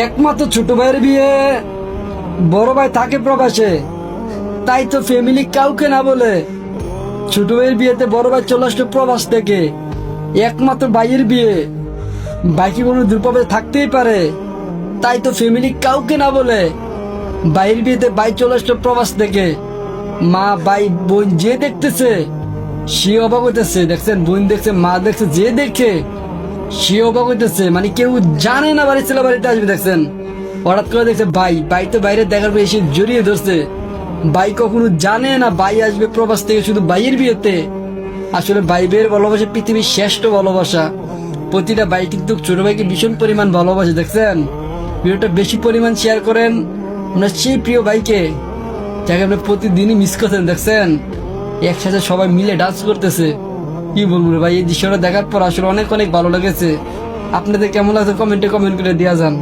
একমাত্র ছোট ভাইয়ের বিয়ে, বড় ভাই থাকে প্রবাসে, তাই তো ফ্যামিলি কাউকে না বলে ছোট ভাইয়ের বিয়েতে বড় ভাই চলে আসলো প্রবাস থেকে। একমাত্র ভাইয়ের বিয়ে, ভাই কি কোনো দুর্প্রবাসে থাকতেই পারে? তাই তো ফ্যামিলি কাউকে না বলে ভাইয়ের বিয়েতে ভাই চলে আসলো প্রবাস থেকে। মা ভাই বোন যে দেখতেছে সে অবাক হইতেছে। দেখছেন, বোন দেখছে, মা দেখছে, যে দেখে সে অবাক হইতেছে। মানে কেউ জানে না বাড়ি ছেলে বাড়িতে আসবে। দেখছেন, হঠাৎ করে দেখছে ভাই তো বাইরে দেখার পর এসে জড়িয়ে ধরছে। ভাই কখনো জানে না ভাই আসবে প্রবাস থেকে শুধু ভাইয়ের বিয়েতে। আসলে ভাই ভাইয়ের ভালোবাসা পৃথিবীর শ্রেষ্ঠ ভালোবাসা। প্রতিটা ভাই কিন্তু ছোট ভাইকে ভীষণ পরিমাণ ভালোবাসে। দেখছেন, ভিডিওটা বেশি পরিমাণ শেয়ার করেন আপনার সেই প্রিয় ভাইকে, যাকে আপনি প্রতিদিনই মিস করছেন। দেখছেন, একসাথে সবাই মিলে ডান্স করতেছে। কি বলবো রে ভাই, এই দৃশ্যটা দেখার পর আসলে অনেক অনেক ভালো লেগেছে। আপনাদের কেমন লাগছে কমেন্টে কমেন্ট করে দেওয়া যান।